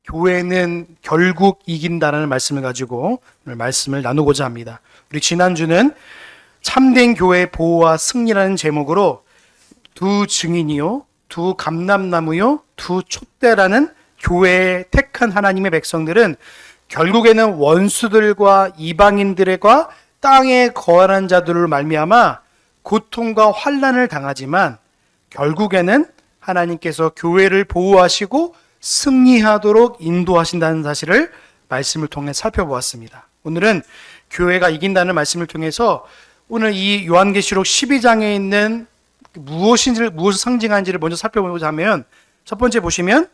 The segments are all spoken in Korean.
교회는 결국 이긴다는 말씀을 가지고 오늘 말씀을 나누고자 합니다. 우리 지난주는 참된 교회의 보호와 승리라는 제목으로 두 증인이요, 두 감람나무요, 두 촛대라는 교회에 택한 하나님의 백성들은 결국에는 원수들과 이방인들과 땅에 거하는 자들을 말미암아 고통과 환난을 당하지만 결국에는 하나님께서 교회를 보호하시고 승리하도록 인도하신다는 사실을 말씀을 통해 살펴보았습니다. 오늘은 교회가 이긴다는 말씀을 통해서 오늘 이 요한계시록 12장에 있는 무엇을 상징하는지를 먼저 살펴보자 하면 첫 번째 보시면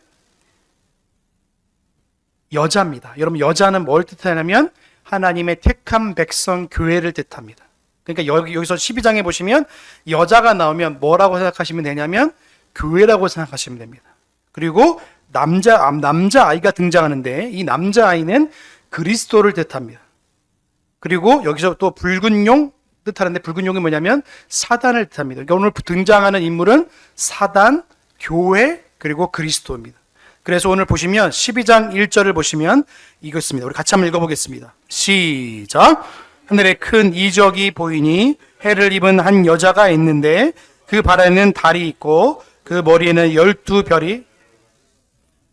여자입니다. 여러분, 여자는 뭘 뜻하냐면 하나님의 택한 백성 교회를 뜻합니다. 그러니까 여기서 12장에 보시면 여자가 나오면 뭐라고 생각하시면 되냐면 교회라고 생각하시면 됩니다. 그리고 남자아이가 등장하는데 이 남자아이는 그리스도를 뜻합니다. 그리고 여기서 또 붉은 용 뜻하는데 붉은 용이 뭐냐면 사단을 뜻합니다. 그러니까 오늘 등장하는 인물은 사단, 교회, 그리고 그리스도입니다. 그래서 오늘 보시면 12장 1절을 보시면 이것입니다. 우리 같이 한번 읽어보겠습니다. 시작! 하늘에 큰 이적이 보이니 해를 입은 한 여자가 있는데 그 발에는 달이 있고 그 머리에는 12별이.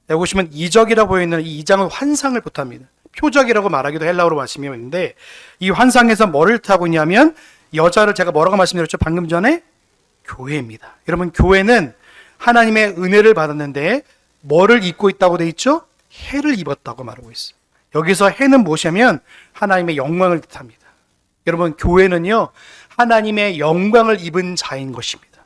여기 보시면 이적이라고 보이는 이 이장은 환상을 뜻합니다. 표적이라고 말하기도 헬라어로 말씀이 있는데 이 환상에서 뭐를 뜻하고 있냐면 여자를 제가 뭐라고 말씀드렸죠? 방금 전에 교회입니다. 여러분, 교회는 하나님의 은혜를 받았는데 뭐를 입고 있다고 돼 있죠? 해를 입었다고 말하고 있어요. 여기서 해는 무엇이냐면 하나님의 영광을 뜻합니다. 여러분, 교회는요 하나님의 영광을 입은 자인 것입니다.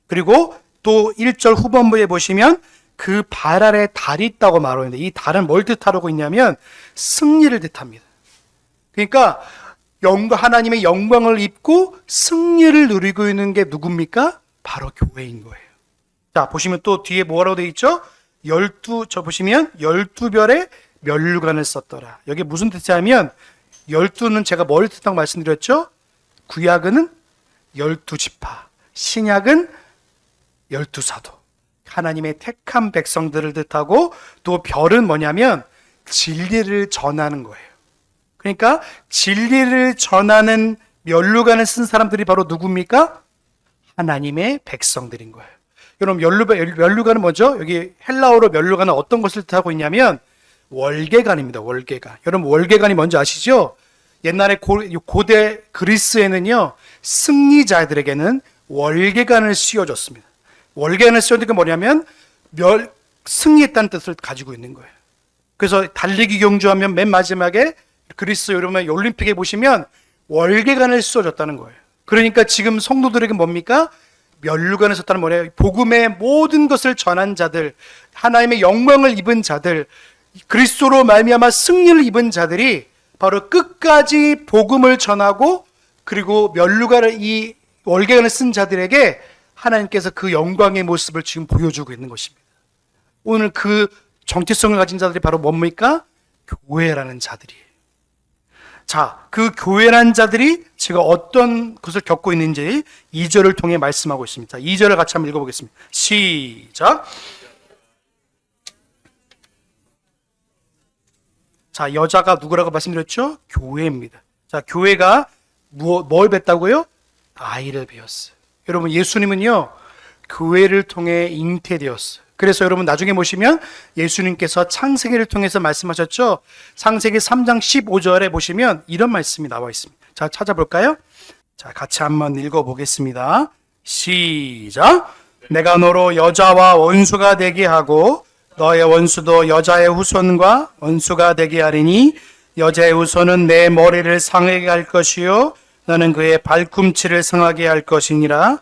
그리고 또 1절 후반부에 보시면 그 발 아래 달이 있다고 말하는데 이 달은 뭘 뜻하고 있냐면 승리를 뜻합니다. 그러니까 하나님의 영광을 입고 승리를 누리고 있는 게 누굽니까? 바로 교회인 거예요. 자, 보시면 또 뒤에 뭐라고 되어 있죠? 보시면 12별의 면류관을 썼더라. 여기 무슨 뜻이냐면 12는 제가 뭘 뜻하고 말씀드렸죠? 구약은 12지파, 신약은 12사도. 하나님의 택한 백성들을 뜻하고 또 별은 뭐냐면 진리를 전하는 거예요. 그러니까 진리를 전하는 면류관을 쓴 사람들이 바로 누굽니까? 하나님의 백성들인 거예요. 여러분, 면류관은 뭐죠? 여기 헬라어로 면류관은 어떤 것을 뜻하고 있냐면 월계관입니다. 월계관. 여러분, 월계관이 뭔지 아시죠? 옛날에 고대 그리스에는요 승리자들에게는 월계관을 씌워줬습니다. 월계관을 씌워준 게 뭐냐면 승리했다는 뜻을 가지고 있는 거예요. 그래서 달리기 경주하면 맨 마지막에 그리스 여러분 올림픽에 보시면 월계관을 씌워줬다는 거예요. 그러니까 지금 성도들에게 뭡니까? 면류관을 썼다는 뭐예요? 복음의 모든 것을 전한 자들, 하나님의 영광을 입은 자들, 그리스도로 말미암아 승리를 입은 자들이 바로 끝까지 복음을 전하고 그리고 면류관을 이 월계관을 쓴 자들에게 하나님께서 그 영광의 모습을 지금 보여주고 있는 것입니다. 오늘 그 정체성을 가진 자들이 바로 뭡니까? 교회라는 자들이에요. 자, 그 교회라는 자들이 지금 어떤 것을 겪고 있는지 2절을 통해 말씀하고 있습니다. 2절을 같이 한번 읽어보겠습니다. 시작! 자, 여자가 누구라고 말씀드렸죠? 교회입니다. 자, 교회가 뭘 뵀다고요? 아이를 배웠어요. 여러분, 예수님은요 교회를 통해 잉태되었어요. 그래서 여러분 나중에 보시면 예수님께서 창세기를 통해서 말씀하셨죠. 창세기 3장 15절에 보시면 이런 말씀이 나와 있습니다. 자, 찾아볼까요? 자, 같이 한번 읽어보겠습니다. 시작! 내가 너로 여자와 원수가 되게 하고 너의 원수도 여자의 후손과 원수가 되게 하리니 여자의 후손은 내 머리를 상하게 할 것이요 너는 그의 발꿈치를 상하게 할 것이니라.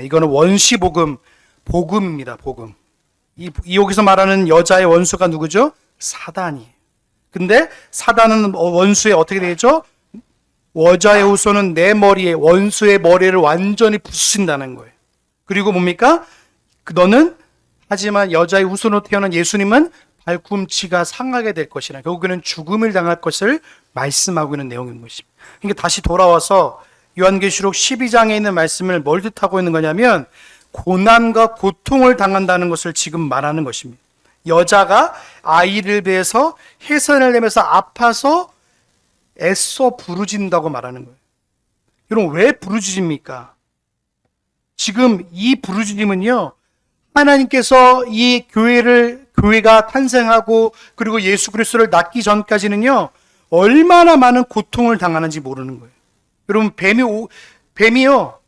이거는 원시복음, 복음입니다. 복음. 여기서 말하는 여자의 원수가 누구죠? 사단이에요. 근데 사단은 원수에 어떻게 되죠? 여자의 후손은 내 머리에 원수의 머리를 완전히 부수신다는 거예요. 그리고 뭡니까? 너는 하지만 여자의 후손으로 태어난 예수님은 발꿈치가 상하게 될 것이라 결국에는 죽음을 당할 것을 말씀하고 있는 내용인 것입니다. 그러니까 다시 돌아와서 요한계시록 12장에 있는 말씀을 뭘 뜻하고 있는 거냐면 고난과 고통을 당한다는 것을 지금 말하는 것입니다. 여자가 아이를 배에서 해산을 내면서 아파서 애써 부르짖는다고 말하는 거예요. 여러분, 왜 부르짖습니까? 지금 이 부르짖음은요, 하나님께서 이 교회가 탄생하고 그리고 예수 그리스도를 낳기 전까지는요, 얼마나 많은 고통을 당하는지 모르는 거예요. 여러분, 뱀이요,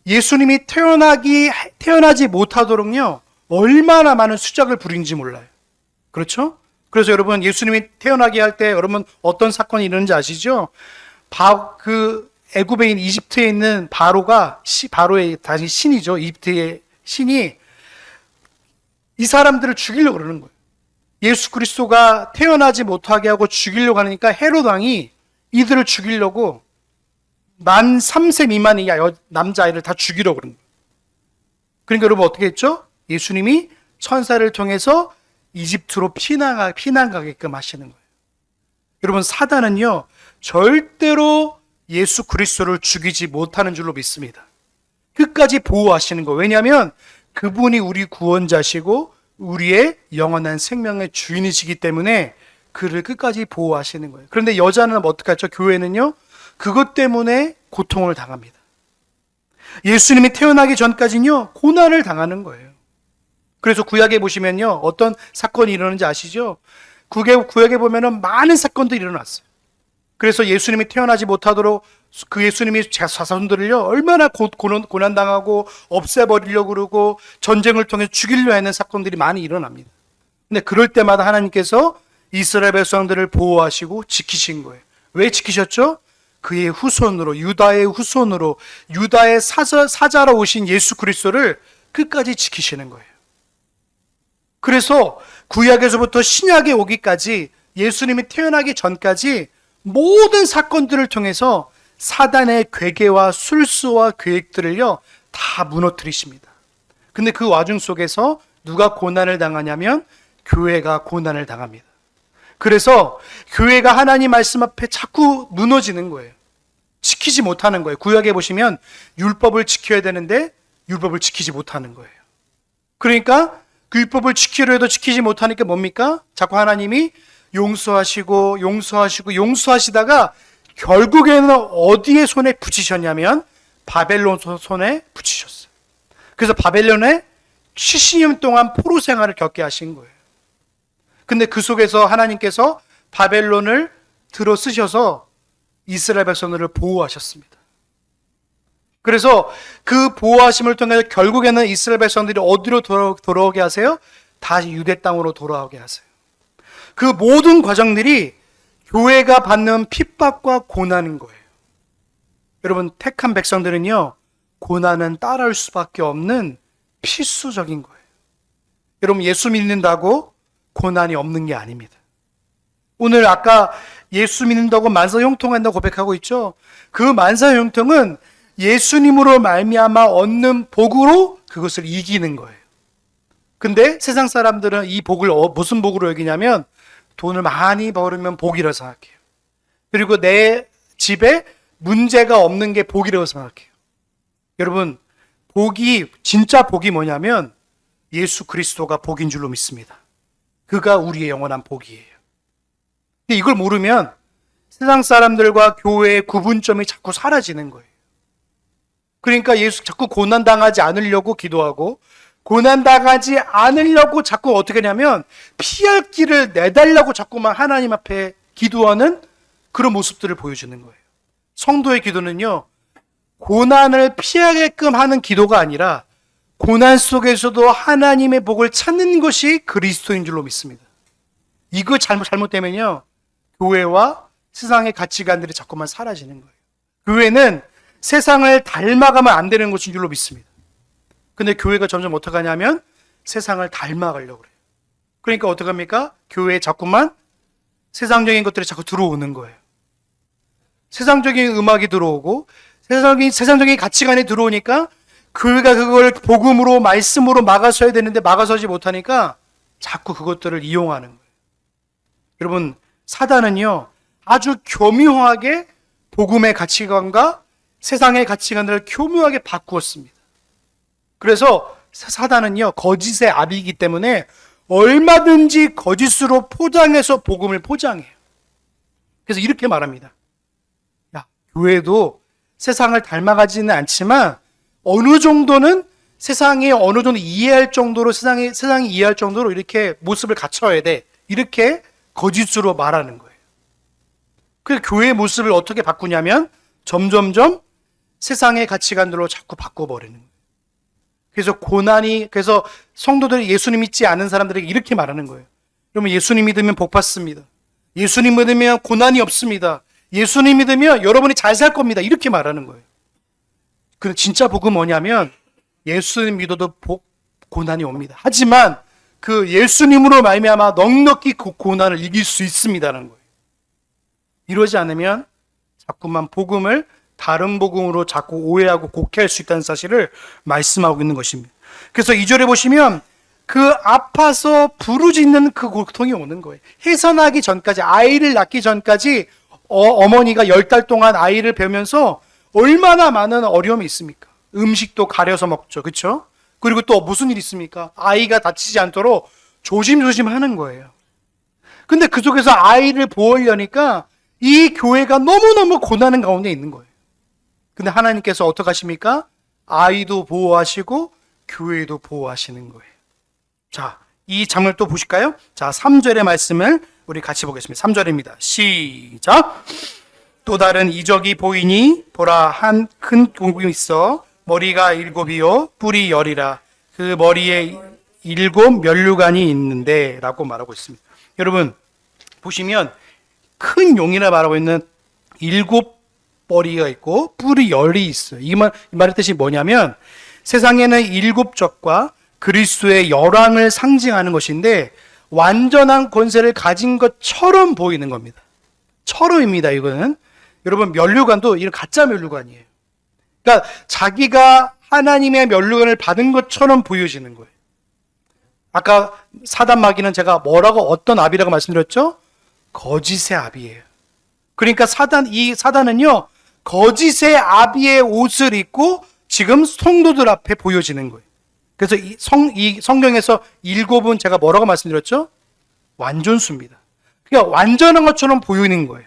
예수님이 태어나지 못하도록요, 얼마나 많은 수작을 부리는지 몰라요. 그렇죠? 그래서 여러분, 예수님이 태어나게 할 때 여러분 어떤 사건이 일어났는지 아시죠? 애굽에 이집트에 있는 바로의 다시 신이죠. 이집트의 신이 이 사람들을 죽이려고 그러는 거예요. 예수 그리스도가 태어나지 못하게 하고 죽이려고 하니까 헤롯 왕이 이들을 죽이려고 만 3세 미만의 남자아이를 다 죽이려고 그러는 거예요. 그러니까 여러분 어떻게 했죠? 예수님이 천사를 통해서 이집트로 피난 가게끔 하시는 거예요. 여러분, 사단은요, 절대로 예수 그리스도를 죽이지 못하는 줄로 믿습니다. 끝까지 보호하시는 거예요. 왜냐하면 그분이 우리 구원자시고 우리의 영원한 생명의 주인이시기 때문에 그를 끝까지 보호하시는 거예요. 그런데 여자는 어떻게 하죠? 교회는요, 그것 때문에 고통을 당합니다. 예수님이 태어나기 전까지는요, 고난을 당하는 거예요. 그래서 구약에 보시면요, 어떤 사건이 일어나는지 아시죠? 구약에 보면은 많은 사건들이 일어났어요. 그래서 예수님이 태어나지 못하도록 그 예수님이 자손들을요, 얼마나 고난당하고 없애버리려고 그러고 전쟁을 통해 죽이려 하는 사건들이 많이 일어납니다. 근데 그럴 때마다 하나님께서 이스라엘 백성들을 보호하시고 지키신 거예요. 왜 지키셨죠? 그의 후손으로, 유다의 후손으로, 유다의 사자로 오신 예수 그리스도를 끝까지 지키시는 거예요. 그래서 구약에서부터 신약에 오기까지 예수님이 태어나기 전까지 모든 사건들을 통해서 사단의 괴계와 술수와 계획들을요, 다 무너뜨리십니다. 근데 그 와중 속에서 누가 고난을 당하냐면 교회가 고난을 당합니다. 그래서 교회가 하나님 말씀 앞에 자꾸 무너지는 거예요. 지키지 못하는 거예요. 구약에 보시면 율법을 지켜야 되는데 율법을 지키지 못하는 거예요. 그러니까 그 율법을 지키려 해도 지키지 못하니까 뭡니까? 자꾸 하나님이 용서하시다가 결국에는 어디에 손에 붙이셨냐면 바벨론 손에 붙이셨어요. 그래서 바벨론에 70년 동안 포로 생활을 겪게 하신 거예요. 근데 그 속에서 하나님께서 바벨론을 들어 쓰셔서 이스라엘 백성들을 보호하셨습니다. 그래서 그 보호하심을 통해 결국에는 이스라엘 백성들이 어디로 돌아오게 하세요? 다시 유대 땅으로 돌아오게 하세요. 그 모든 과정들이 교회가 받는 핍박과 고난인 거예요. 여러분, 택한 백성들은요, 고난은 따라올 수밖에 없는 필수적인 거예요. 여러분, 예수 믿는다고 고난이 없는 게 아닙니다. 오늘 아까 예수 믿는다고 만사형통한다고 고백하고 있죠. 그 만사형통은 예수님으로 말미암아 얻는 복으로 그것을 이기는 거예요. 근데 세상 사람들은 이 복을 무슨 복으로 여기냐면 돈을 많이 벌으면 복이라고 생각해요. 그리고 내 집에 문제가 없는 게 복이라고 생각해요. 여러분, 진짜 복이 뭐냐면 예수 그리스도가 복인 줄로 믿습니다. 그가 우리의 영원한 복이에요. 근데 이걸 모르면 세상 사람들과 교회의 구분점이 자꾸 사라지는 거예요. 그러니까 자꾸 고난당하지 않으려고 기도하고 고난당하지 않으려고 자꾸 어떻게 하냐면 피할 길을 내달라고 자꾸만 하나님 앞에 기도하는 그런 모습들을 보여주는 거예요. 성도의 기도는요, 고난을 피하게끔 하는 기도가 아니라 고난 속에서도 하나님의 복을 찾는 것이 그리스도인 줄로 믿습니다. 이거 잘못되면요, 교회와 세상의 가치관들이 자꾸만 사라지는 거예요. 교회는 세상을 닮아가면 안 되는 것인 줄로 믿습니다. 근데 교회가 점점 어떻게 하냐면 세상을 닮아가려고 그래요. 그러니까 어떻게 합니까? 교회에 자꾸만 세상적인 것들이 자꾸 들어오는 거예요. 세상적인 음악이 들어오고 세상적인 가치관이 들어오니까 교회가 그걸 복음으로 말씀으로 막아서야 되는데 막아서지 못하니까 자꾸 그것들을 이용하는 거예요. 여러분, 사단은요, 아주 교묘하게 복음의 가치관과 세상의 가치관들을 교묘하게 바꾸었습니다. 그래서 사단은요, 거짓의 아비이기 때문에 얼마든지 거짓으로 포장해서 복음을 포장해요. 그래서 이렇게 말합니다. 야, 교회도 세상을 닮아가지는 않지만 어느 정도는 세상에 어느 정도 이해할 정도로 세상이 이해할 정도로 이렇게 모습을 갖춰야 돼. 이렇게 거짓으로 말하는 거예요. 그래서 교회의 모습을 어떻게 바꾸냐면 점점점 세상의 가치관들로 자꾸 바꿔버리는 거예요. 그래서 성도들이 예수님 믿지 않은 사람들에게 이렇게 말하는 거예요. 여러분, 예수님 믿으면 복 받습니다. 예수님 믿으면 고난이 없습니다. 예수님 믿으면 여러분이 잘 살 겁니다. 이렇게 말하는 거예요. 근데 진짜 복은 뭐냐면 예수님 믿어도 고난이 옵니다. 하지만 그 예수님으로 말미암아 넉넉히 그 고난을 이길 수 있습니다라는 거예요. 이러지 않으면 자꾸만 복음을 다른 복음으로 자꾸 오해하고 곡해할 수 있다는 사실을 말씀하고 있는 것입니다. 그래서 2절에 보시면 그 아파서 부르짖는 그 고통이 오는 거예요. 해산하기 전까지, 아이를 낳기 전까지 어머니가 10달 동안 아이를 배우면서 얼마나 많은 어려움이 있습니까? 음식도 가려서 먹죠. 그렇죠? 그리고 또 무슨 일이 있습니까? 아이가 다치지 않도록 조심조심 하는 거예요. 근데 그 속에서 아이를 보호하려니까 이 교회가 너무너무 고난의 가운데 있는 거예요. 근데 하나님께서 어떻게 하십니까? 아이도 보호하시고 교회도 보호하시는 거예요. 자, 이 장면을 또 보실까요? 자, 3절의 말씀을 우리 같이 보겠습니다. 3절입니다. 시작! 또 다른 이적이 보이니 보라, 한 큰 동굴이 있어 머리가 7이요 뿔이 10이라. 그 머리에 7 면류관이 있는데 라고 말하고 있습니다. 여러분 보시면 큰 용이라 말하고 있는 7 머리가 있고 뿔이 10이 있어요. 이 말의 뜻이 뭐냐면 세상에는 7족과 그리스도의 열왕을 상징하는 것인데 완전한 권세를 가진 것처럼 보이는 겁니다. 처럼입니다. 이거는 여러분 면류관도 이런 가짜 면류관이에요. 그러니까 자기가 하나님의 면류관을 받은 것처럼 보여지는 거예요. 아까 사단 마귀는 제가 어떤 압이라고 말씀드렸죠? 거짓의 압이에요. 그러니까 사단은요 거짓의 아비의 옷을 입고 지금 성도들 앞에 보여지는 거예요. 그래서 이 성경에서 7은 제가 뭐라고 말씀드렸죠? 완전수입니다. 그러니까 완전한 것처럼 보이는 거예요.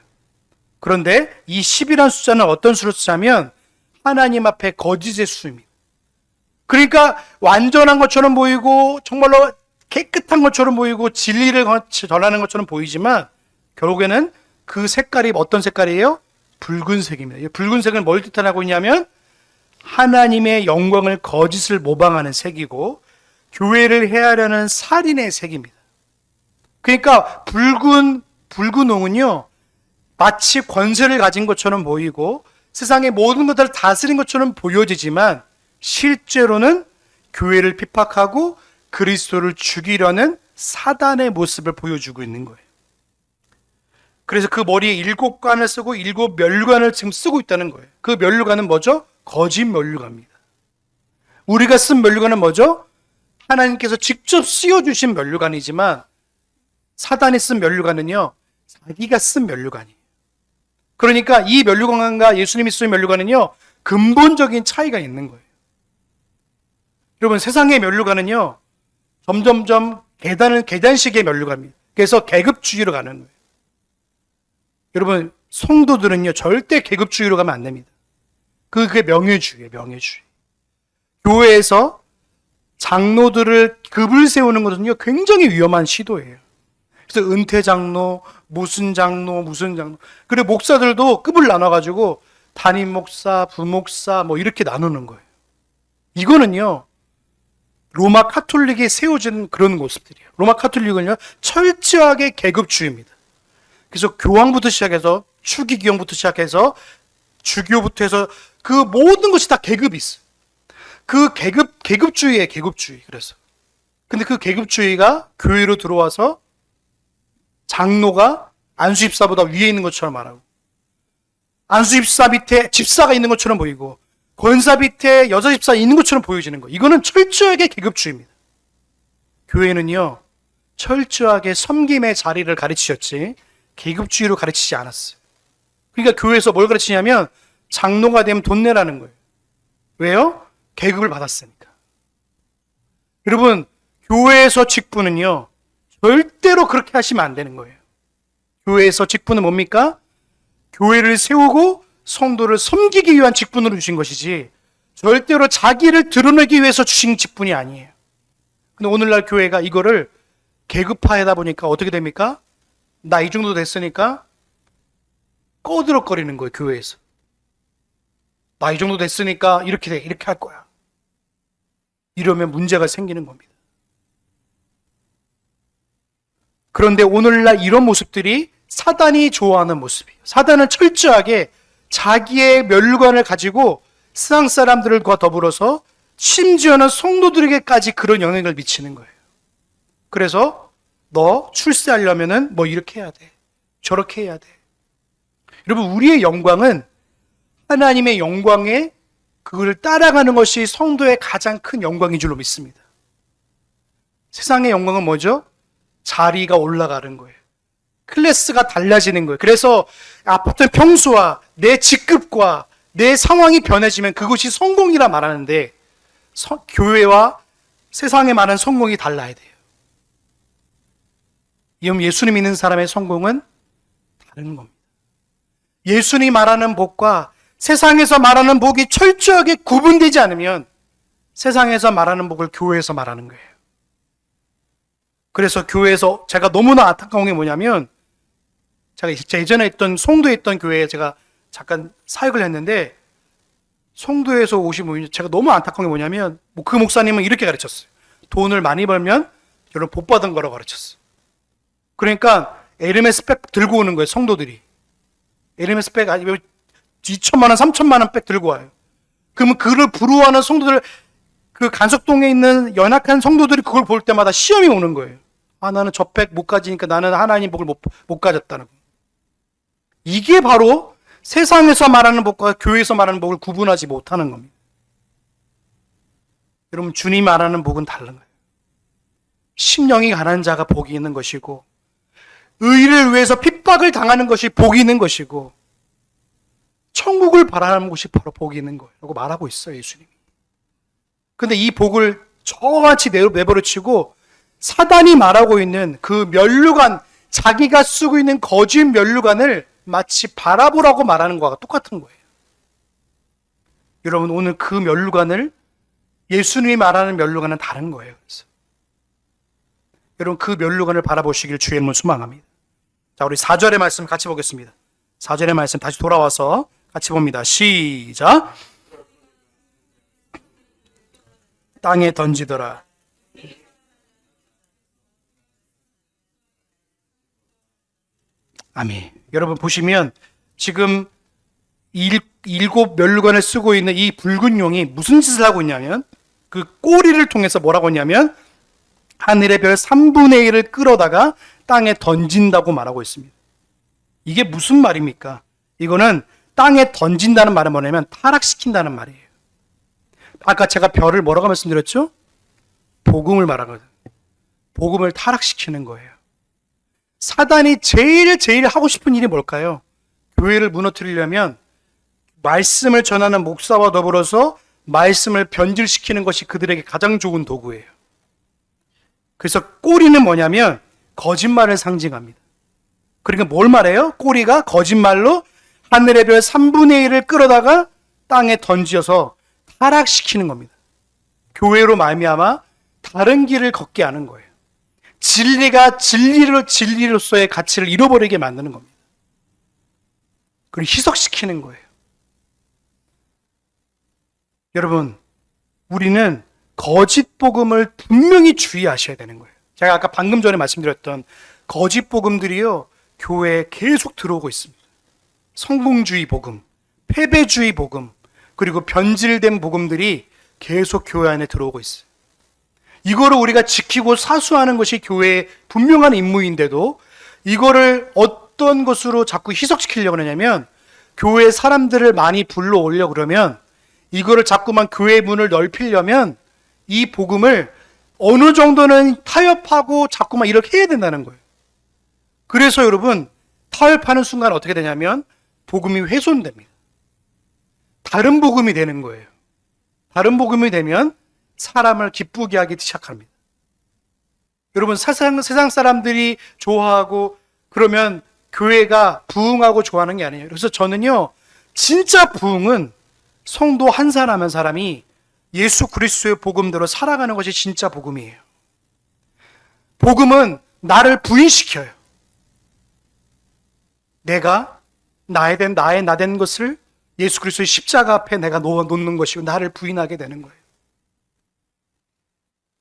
그런데 이 10이라는 숫자는 어떤 수로 쓰자면 하나님 앞에 거짓의 수입니다. 그러니까 완전한 것처럼 보이고 정말로 깨끗한 것처럼 보이고 진리를 전하는 것처럼 보이지만 결국에는 그 색깔이 어떤 색깔이에요? 붉은색입니다. 이 붉은색은 뭘 뜻하고 있냐면 하나님의 영광을 거짓을 모방하는 색이고 교회를 해하려는 살인의 색입니다. 그러니까 붉은 웅은요 마치 권세를 가진 것처럼 보이고 세상의 모든 것들을 다스린 것처럼 보여지지만 실제로는 교회를 핍박하고 그리스도를 죽이려는 사단의 모습을 보여주고 있는 거예요. 그래서 그 머리에 7관을 쓰고 7 면류관을 지금 쓰고 있다는 거예요. 그 면류관은 뭐죠? 거짓 면류관입니다. 우리가 쓴 면류관은 뭐죠? 하나님께서 직접 씌워주신 면류관이지만 사단이 쓴 면류관은요 자기가 쓴 면류관이에요. 그러니까 이 면류관과 예수님이 쓴 면류관은요 근본적인 차이가 있는 거예요. 여러분 세상의 면류관은요 점점점 계단식의 면류관입니다. 그래서 계급주의로 가는 거예요. 여러분 성도들은요 절대 계급주의로 가면 안 됩니다. 그게 명예주의예요. 명예주의. 교회에서 장로들을 급을 세우는 것은요 굉장히 위험한 시도예요. 그래서 은퇴 장로, 무슨 장로. 그리고 목사들도 급을 나눠가지고 담임 목사, 부목사 뭐 이렇게 나누는 거예요. 이거는요 로마 카톨릭이 세워진 그런 모습들이에요. 로마 카톨릭은요 철저하게 계급주의입니다. 그래서 교황부터 시작해서 추기경부터 시작해서 주교부터 해서 그 모든 것이 다 계급이 있어요. 그 계급주의예요. 계급주의. 그래서 근데 그 계급주의가 교회로 들어와서 장로가 안수집사보다 위에 있는 것처럼 말하고 안수집사 밑에 집사가 있는 것처럼 보이고 권사 밑에 여자 집사 있는 것처럼 보여지는 거예요. 이거는 철저하게 계급주의입니다. 교회는요 철저하게 섬김의 자리를 가르치셨지 계급주의로 가르치지 않았어요. 그러니까 교회에서 뭘 가르치냐면 장로가 되면 돈 내라는 거예요. 왜요? 계급을 받았으니까. 여러분 교회에서 직분은요 절대로 그렇게 하시면 안 되는 거예요. 교회에서 직분은 뭡니까? 교회를 세우고 성도를 섬기기 위한 직분으로 주신 것이지 절대로 자기를 드러내기 위해서 주신 직분이 아니에요. 근데 오늘날 교회가 이거를 계급화하다 보니까 어떻게 됩니까? 나 이 정도 됐으니까 꺼드럭거리는 거예요, 교회에서. 나 이 정도 됐으니까 이렇게 돼, 이렇게 할 거야. 이러면 문제가 생기는 겁니다. 그런데 오늘날 이런 모습들이 사단이 좋아하는 모습이에요. 사단은 철저하게 자기의 멸관을 가지고 세상 사람들과 더불어서 심지어는 성도들에게까지 그런 영향을 미치는 거예요. 그래서 너 출세하려면은 뭐 이렇게 해야 돼. 저렇게 해야 돼. 여러분, 우리의 영광은 하나님의 영광에 그걸 따라가는 것이 성도의 가장 큰 영광인 줄로 믿습니다. 세상의 영광은 뭐죠? 자리가 올라가는 거예요. 클래스가 달라지는 거예요. 그래서 아파트 평수와 내 직급과 내 상황이 변해지면 그것이 성공이라 말하는데 교회와 세상에 말하는 성공이 달라야 돼요. 예수님 믿는 사람의 성공은 다른 겁니다. 예수님이 말하는 복과 세상에서 말하는 복이 철저하게 구분되지 않으면 세상에서 말하는 복을 교회에서 말하는 거예요. 그래서 교회에서 제가 너무나 안타까운 게 뭐냐면 제가 예전에 있던 송도에 있던 교회에 제가 잠깐 사역을 했는데 송도에서 오신 분이 제가 너무 안타까운 게 뭐냐면 그 목사님은 이렇게 가르쳤어요. 돈을 많이 벌면 여러분 복 받은 거라고 가르쳤어요. 그러니까 에르메스 백 들고 오는 거예요, 성도들이. 에르메스 백 2천만 원, 3천만 원 백 들고 와요. 그러면 그를 부러워하는 성도들, 그 간석동에 있는 연약한 성도들이 그걸 볼 때마다 시험이 오는 거예요. 아, 나는 저 백 못 가지니까 나는 하나님 복을 못 가졌다는 거. 이게 바로 세상에서 말하는 복과 교회에서 말하는 복을 구분하지 못하는 겁니다. 여러분, 주님 말하는 복은 다른 거예요. 심령이 가난한 자가 복이 있는 것이고 의를 위해서 핍박을 당하는 것이 복이 있는 것이고 천국을 바라는 것이 바로 복이 있는 거예요 라고 말하고 있어요, 예수님이. 근데 이 복을 저같이 내버려치고 사단이 말하고 있는 그 면류관, 자기가 쓰고 있는 거짓 면류관을 마치 바라보라고 말하는 것과 똑같은 거예요. 여러분, 오늘 그 면류관을 예수님이 말하는 면류관은 다른 거예요. 그래서 여러분, 그 면류관을 바라보시길 주의 이름으로 소망합니다. 자, 우리 4절의 말씀 같이 보겠습니다. 4절의 말씀 다시 돌아와서 같이 봅니다. 시작. 땅에 던지더라. 아멘. 여러분 보시면 지금 일곱 면류관을 쓰고 있는 이 붉은 용이 무슨 짓을 하고 있냐면 그 꼬리를 통해서 뭐라고 했냐면 하늘의 별 3분의 1을 끌어다가 땅에 던진다고 말하고 있습니다. 이게 무슨 말입니까? 이거는 땅에 던진다는 말은 뭐냐면 타락시킨다는 말이에요. 아까 제가 별을 뭐라고 말씀드렸죠? 복음을 말하거든요. 복음을 타락시키는 거예요. 사단이 제일 하고 싶은 일이 뭘까요? 교회를 무너뜨리려면 말씀을 전하는 목사와 더불어서 말씀을 변질시키는 것이 그들에게 가장 좋은 도구예요. 그래서 꼬리는 뭐냐면 거짓말을 상징합니다. 그러니까 뭘 말해요? 꼬리가 거짓말로 하늘의 별 3분의 1을 끌어다가 땅에 던져서 타락시키는 겁니다. 교회로 말미암아 다른 길을 걷게 하는 거예요. 진리가 진리로서의 가치를 잃어버리게 만드는 겁니다. 그리고 희석시키는 거예요. 여러분, 우리는 거짓 복음을 분명히 주의하셔야 되는 거예요. 제가 아까 방금 전에 말씀드렸던 거짓 복음들이요, 교회에 계속 들어오고 있습니다. 성공주의 복음, 패배주의 복음, 그리고 변질된 복음들이 계속 교회 안에 들어오고 있어요. 이거를 우리가 지키고 사수하는 것이 교회의 분명한 임무인데도 이거를 어떤 것으로 자꾸 희석시키려고 하냐면 교회 사람들을 많이 불러오려고 그러면 이거를 자꾸만 교회 문을 넓히려면 이 복음을 어느 정도는 타협하고 자꾸만 이렇게 해야 된다는 거예요. 그래서 여러분, 타협하는 순간 어떻게 되냐면 복음이 훼손됩니다. 다른 복음이 되는 거예요. 다른 복음이 되면 사람을 기쁘게 하기 시작합니다. 여러분, 세상 사람들이 좋아하고 그러면 교회가 부흥하고 좋아하는 게 아니에요. 그래서 저는요, 진짜 부흥은 성도 한 사람 한 사람이 예수 그리스도의 복음대로 살아가는 것이 진짜 복음이에요. 복음은 나를 부인시켜요. 내가 나 된 것을 예수 그리스도의 십자가 앞에 내가 놓는 것이고 나를 부인하게 되는 거예요.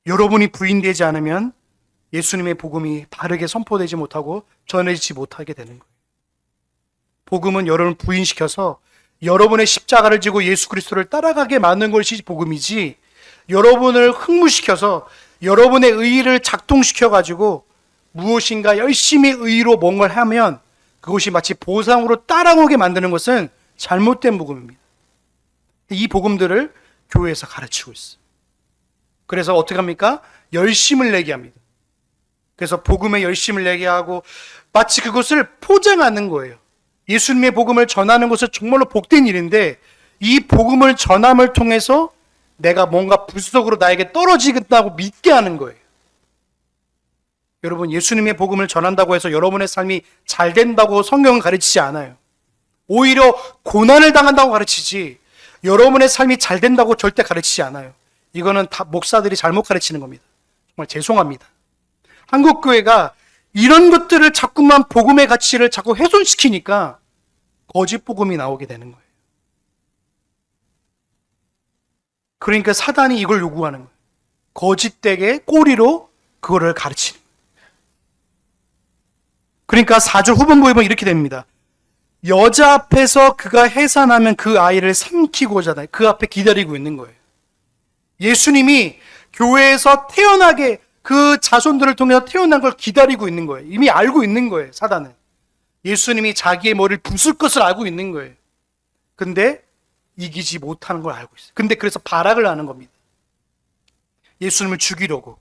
여러분이 부인되지 않으면 예수님의 복음이 바르게 선포되지 못하고 전해지지 못하게 되는 거예요. 복음은 여러분을 부인시켜서 여러분의 십자가를 지고 예수 그리스도를 따라가게 만드는 것이 복음이지, 여러분을 흥무시켜서 여러분의 의의를 작동시켜가지고 무엇인가 열심히 의의로 뭔가를 하면 그것이 마치 보상으로 따라오게 만드는 것은 잘못된 복음입니다. 이 복음들을 교회에서 가르치고 있어요. 그래서 어떻게 합니까? 열심을 내게 합니다. 그래서 복음에 열심을 내게 하고 마치 그것을 포장하는 거예요. 예수님의 복음을 전하는 것은 정말로 복된 일인데 이 복음을 전함을 통해서 내가 뭔가 부수적으로 나에게 떨어지겠다고 믿게 하는 거예요. 여러분, 예수님의 복음을 전한다고 해서 여러분의 삶이 잘 된다고 성경은 가르치지 않아요. 오히려 고난을 당한다고 가르치지 여러분의 삶이 잘 된다고 절대 가르치지 않아요. 이거는 다 목사들이 잘못 가르치는 겁니다. 정말 죄송합니다. 한국교회가 이런 것들을 자꾸만 복음의 가치를 자꾸 훼손시키니까 거짓 복음이 나오게 되는 거예요. 그러니까 사단이 이걸 요구하는 거예요. 거짓되게 꼬리로 그거를 가르치는 거예요. 그러니까 4절 후반부에 보면 이렇게 됩니다. 여자 앞에서 그가 해산하면 그 아이를 삼키고자 그 앞에 기다리고 있는 거예요. 예수님이 교회에서 태어나게 그 자손들을 통해서 태어난 걸 기다리고 있는 거예요. 이미 알고 있는 거예요, 사단은. 예수님이 자기의 머리를 부술 것을 알고 있는 거예요. 근데 이기지 못하는 걸 알고 있어요. 근데 그래서 발악을 하는 겁니다. 예수님을 죽이려고.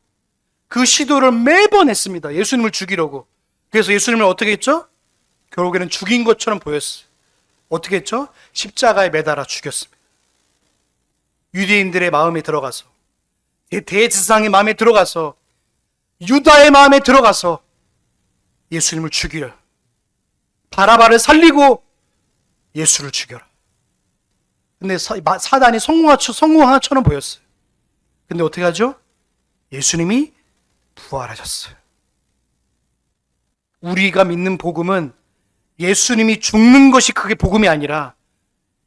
그 시도를 매번 했습니다. 예수님을 죽이려고. 그래서 예수님을 어떻게 했죠? 결국에는 죽인 것처럼 보였어요. 어떻게 했죠? 십자가에 매달아 죽였습니다. 유대인들의 마음에 들어가서, 대제사장의 마음에 들어가서, 유다의 마음에 들어가서 예수님을 죽이려. 바라바를 살리고 예수를 죽여라. 근데 사단이 성공하처럼 보였어요. 근데 어떻게 하죠? 예수님이 부활하셨어요. 우리가 믿는 복음은 예수님이 죽는 것이 그게 복음이 아니라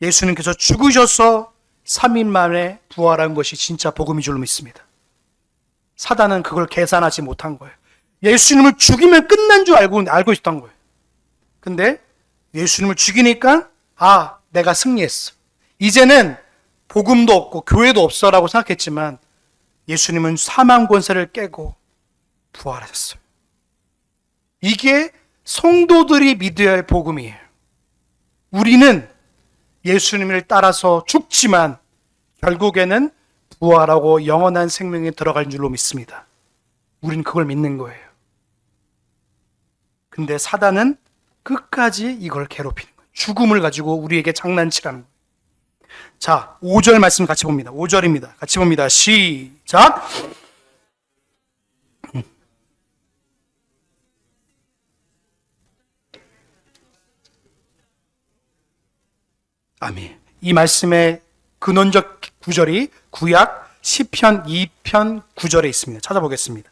예수님께서 죽으셔서 3일 만에 부활한 것이 진짜 복음인 줄로 믿습니다. 사단은 그걸 계산하지 못한 거예요. 예수님을 죽이면 끝난 줄 알고 있었던 거예요. 근데 예수님을 죽이니까 내가 승리했어. 이제는 복음도 없고 교회도 없어라고 생각했지만 예수님은 사망 권세를 깨고 부활하셨어요. 이게 성도들이 믿어야 할 복음이에요. 우리는 예수님을 따라서 죽지만 결국에는 부활하고 영원한 생명에 들어갈 줄로 믿습니다. 우리는 그걸 믿는 거예요. 근데 사단은 끝까지 이걸 괴롭히는 거예요. 죽음을 가지고 우리에게 장난치라는 거예요. 자, 5절 말씀 같이 봅니다. 5절입니다. 같이 봅니다. 시작! 아멘. 이 말씀의 근원적 구절이 구약 시편 2편 9절에 있습니다. 찾아보겠습니다.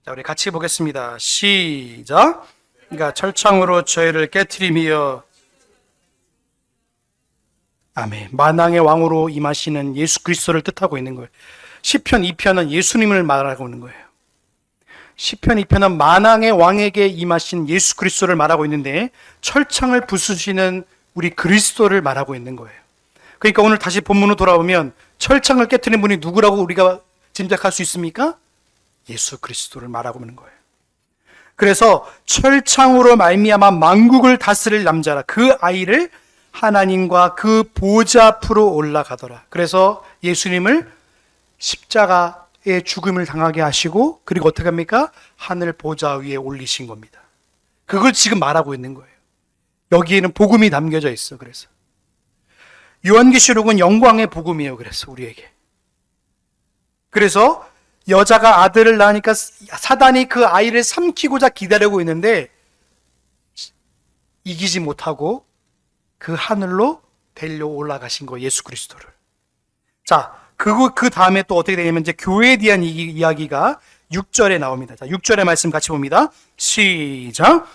자, 우리 같이 보겠습니다. 시작. 그러니까 철창으로 저희를 깨트리며 아멘. 만왕의 왕으로 임하시는 예수 그리스도를 뜻하고 있는 거예요. 시편 2편은 예수님을 말하고 있는 거예요. 시편 2편은 만왕의 왕에게 임하신 예수 그리스도를 말하고 있는데 철창을 부수시는 우리 그리스도를 말하고 있는 거예요. 그러니까 오늘 다시 본문으로 돌아오면 철창을 깨트리는 분이 누구라고 우리가 짐작할 수 있습니까? 예수 그리스도를 말하고 있는 거예요. 그래서 철창으로 말미암아 만국을 다스릴 남자라, 그 아이를 하나님과 그 보좌 앞으로 올라가더라. 그래서 예수님을 십자가의 죽음을 당하게 하시고 그리고 어떻게 합니까? 하늘 보좌 위에 올리신 겁니다. 그걸 지금 말하고 있는 거예요. 여기에는 복음이 담겨져 있어. 그래서 요한계시록은 영광의 복음이에요. 그래서 우리에게. 그래서 여자가 아들을 낳으니까 사단이 그 아이를 삼키고자 기다리고 있는데 이기지 못하고 그 하늘로 데리러 올라가신 거예요. 예수 그리스도를. 자, 그 다음에 또 어떻게 되냐면 이제 교회에 대한 이야기가 6절에 나옵니다. 자, 6절의 말씀 같이 봅니다. 시작.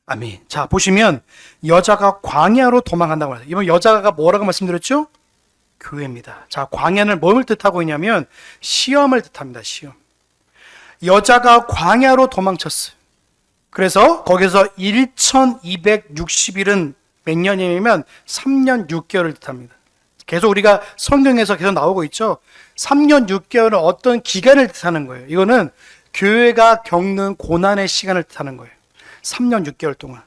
아멘. 자, 보시면 여자가 광야로 도망간다고 해요. 이번 여자가 뭐라고 말씀드렸죠? 교회입니다. 자, 광야는 뭘 뜻하고 있냐면 시험을 뜻합니다. 시험. 여자가 광야로 도망쳤어요. 그래서 거기서 1260일은 몇 년이냐면 3년 6개월을 뜻합니다. 계속 우리가 성경에서 계속 나오고 있죠. 3년 6개월은 어떤 기간을 뜻하는 거예요. 이거는 교회가 겪는 고난의 시간을 뜻하는 거예요. 3년 6개월 동안.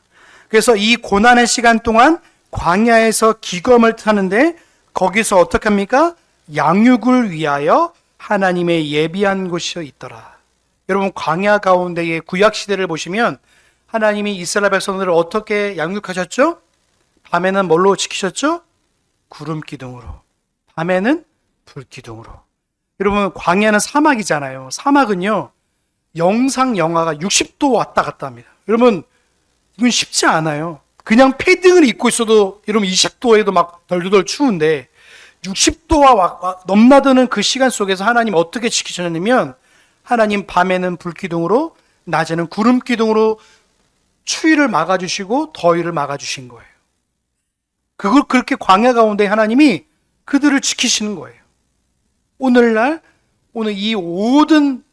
그래서 이 고난의 시간 동안 광야에서 기검을 타는데 거기서 어떻게 합니까? 양육을 위하여 하나님의 예비한 곳이 있더라. 여러분, 광야 가운데의 구약 시대를 보시면 하나님이 이스라엘 백성들을 어떻게 양육하셨죠? 밤에는 뭘로 지키셨죠? 구름 기둥으로. 밤에는 불 기둥으로. 여러분, 광야는 사막이잖아요. 사막은요, 영상 영하가 60도 왔다 갔다 합니다. 여러분, 이건 쉽지 않아요. 그냥 패딩을 입고 있어도 여러분 20도에도 막 덜덜 추운데 60도와 넘나드는 그 시간 속에서 하나님 어떻게 지키셨냐면 하나님 밤에는 불기둥으로 낮에는 구름기둥으로 추위를 막아주시고 더위를 막아주신 거예요. 그걸 그렇게 광야 가운데 하나님이 그들을 지키시는 거예요. 오늘 이 모든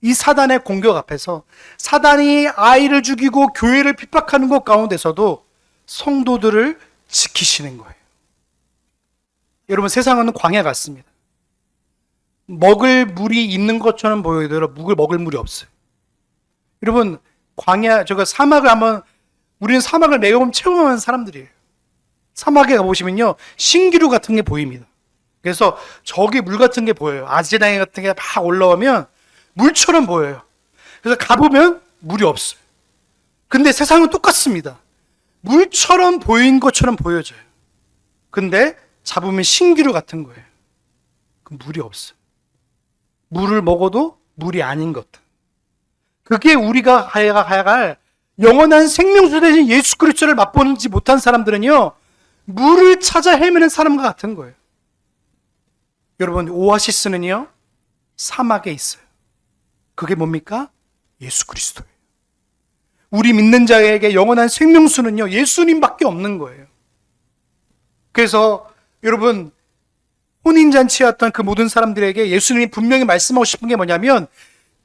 이 사단의 공격 앞에서 사단이 아이를 죽이고 교회를 핍박하는 것 가운데서도 성도들을 지키시는 거예요. 여러분, 세상은 광야 같습니다. 먹을 물이 있는 것처럼 보여도 먹을 물이 없어요. 여러분, 광야, 사막을 우리는 사막을 매번 체험하는 사람들이에요. 사막에 가보시면요, 신기루 같은 게 보입니다. 그래서 저기 물 같은 게 보여요. 아지랑이 같은 게 막 올라오면 물처럼 보여요. 그래서 가보면 물이 없어요. 근데 세상은 똑같습니다. 물처럼 보인 것처럼 보여져요. 근데 잡으면 신기루 같은 거예요. 그 물이 없어요. 물을 먹어도 물이 아닌 것. 그게 우리가 가야 할 영원한 생명수 되신 예수 그리스도를 맛보지 못한 사람들은요, 물을 찾아 헤매는 사람과 같은 거예요. 여러분, 오아시스는요, 사막에 있어요. 그게 뭡니까? 예수 그리스도예요. 우리 믿는 자에게 영원한 생명수는요, 예수님밖에 없는 거예요. 그래서 여러분, 혼인잔치였던 그 모든 사람들에게 예수님이 분명히 말씀하고 싶은 게 뭐냐면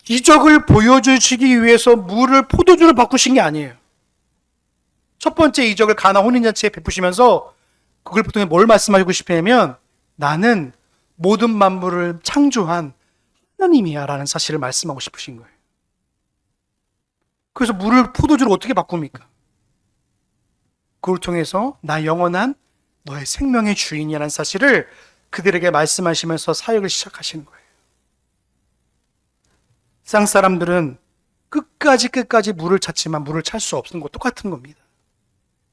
기적을 보여주시기 위해서 물을 포도주로 바꾸신 게 아니에요. 첫 번째 이적을 가나 혼인잔치에 베푸시면서 그걸 보통 뭘 말씀하시고 싶냐면 나는 모든 만물을 창조한 하나님이야 라는 사실을 말씀하고 싶으신 거예요. 그래서 물을 포도주로 어떻게 바꿉니까? 그걸 통해서 나 영원한 너의 생명의 주인이라는 사실을 그들에게 말씀하시면서 사역을 시작하시는 거예요. 세상 사람들은 끝까지 물을 찾지만 물을 찾을 수 없는 거 똑같은 겁니다.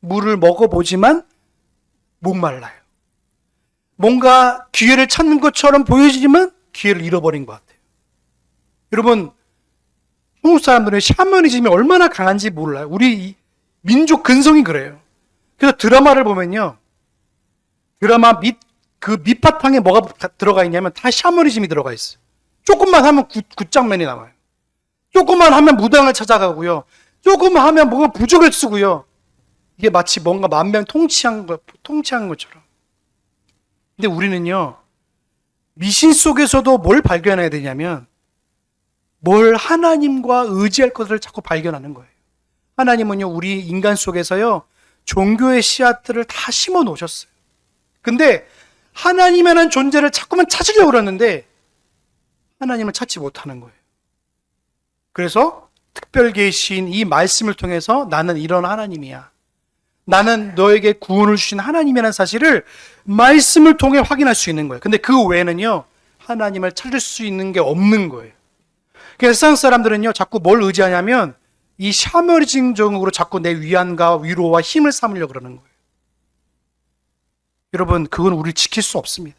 물을 먹어보지만 목말라요. 뭔가 기회를 찾는 것처럼 보여지지만 기회를 잃어버린 것 같아요. 여러분, 한국 사람들은 샤머니즘이 얼마나 강한지 몰라요. 우리 민족 근성이 그래요. 그래서 드라마를 보면요, 드라마 그 밑바탕에 뭐가 들어가 있냐면 다 샤머니즘이 들어가 있어요. 조금만 하면 굿장면이 나와요. 조금만 하면 무당을 찾아가고요. 조금만 하면 뭔가 부적을 쓰고요. 이게 마치 뭔가 만명 통치한 것처럼. 근데 우리는요, 미신 속에서도 뭘 발견해야 되냐면 뭘 하나님과 의지할 것을 자꾸 발견하는 거예요. 하나님은요, 우리 인간 속에서요, 종교의 씨앗들을 다 심어 놓으셨어요. 근데 하나님이라는 존재를 자꾸만 찾으려고 그러는데 하나님을 찾지 못하는 거예요. 그래서 특별 계시인 이 말씀을 통해서 나는 이런 하나님이야, 나는 너에게 구원을 주신 하나님이라는 사실을 말씀을 통해 확인할 수 있는 거예요. 근데 그 외에는요, 하나님을 찾을 수 있는 게 없는 거예요. 그래서 세상 사람들은요, 자꾸 뭘 의지하냐면 이 샤머징적으로 자꾸 내 위안과 위로와 힘을 삼으려고 그러는 거예요. 여러분, 그건 우리를 지킬 수 없습니다.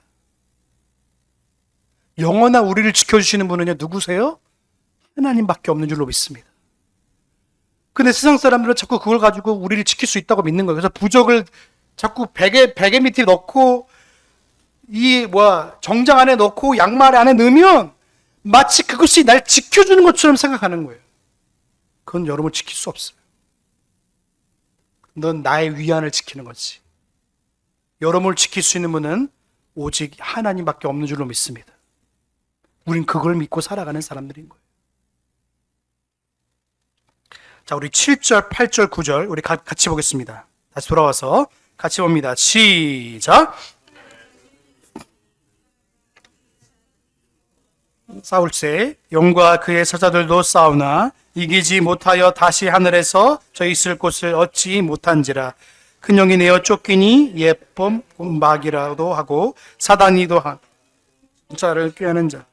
영원한 우리를 지켜주시는 분은요, 누구세요? 하나님밖에 없는 줄로 믿습니다. 근데 세상 사람들은 자꾸 그걸 가지고 우리를 지킬 수 있다고 믿는 거예요. 그래서 부적을 자꾸 베개 밑에 넣고, 정장 안에 넣고, 양말 안에 넣으면 마치 그것이 날 지켜주는 것처럼 생각하는 거예요. 그건 여러분을 지킬 수 없어요. 넌 나의 위안을 지키는 거지. 여러분을 지킬 수 있는 분은 오직 하나님밖에 없는 줄로 믿습니다. 우린 그걸 믿고 살아가는 사람들인 거예요. 자, 우리 7절, 8절, 9절 우리 같이 보겠습니다. 다시 돌아와서 같이 봅니다. 시작. 싸울세 용과 그의 사자들도 싸우나 이기지 못하여 다시 하늘에서 저 있을 곳을 얻지 못한지라. 큰 영이 내어 쫓기니 예범 마귀라도 하고 사단이도 한 자를 꾀하는 자.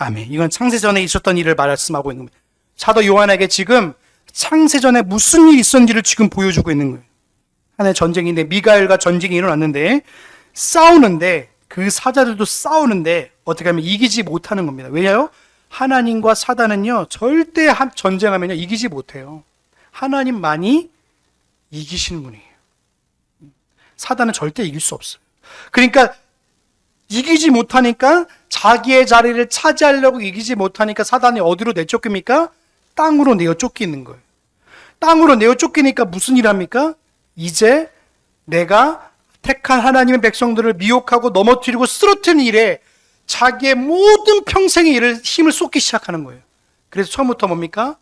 아멘. 이건 창세전에 있었던 일을 말씀하고 있는 거예요. 사도 요한에게 지금 창세전에 무슨 일이 있었는지를 지금 보여주고 있는 거예요. 하나의 전쟁인데 미가엘과 전쟁이 일어났는데 싸우는데 그 사자들도 싸우는데 어떻게 하면 이기지 못하는 겁니다. 왜냐요? 하나님과 사단은요 절대 전쟁하면요 이기지 못해요. 하나님만이 이기시는 분이에요. 사단은 절대 이길 수 없어요. 그러니까 이기지 못하니까 자기의 자리를 차지하려고 이기지 못하니까 사단이 어디로 내쫓깁니까? 땅으로 내어 쫓기는 거예요. 땅으로 내어 쫓기니까 무슨 일 합니까? 이제 내가 택한 하나님의 백성들을 미혹하고 넘어뜨리고 쓰러뜨리는 일에 자기의 모든 평생의 일을 힘을 쏟기 시작하는 거예요. 그래서 처음부터 뭡니까?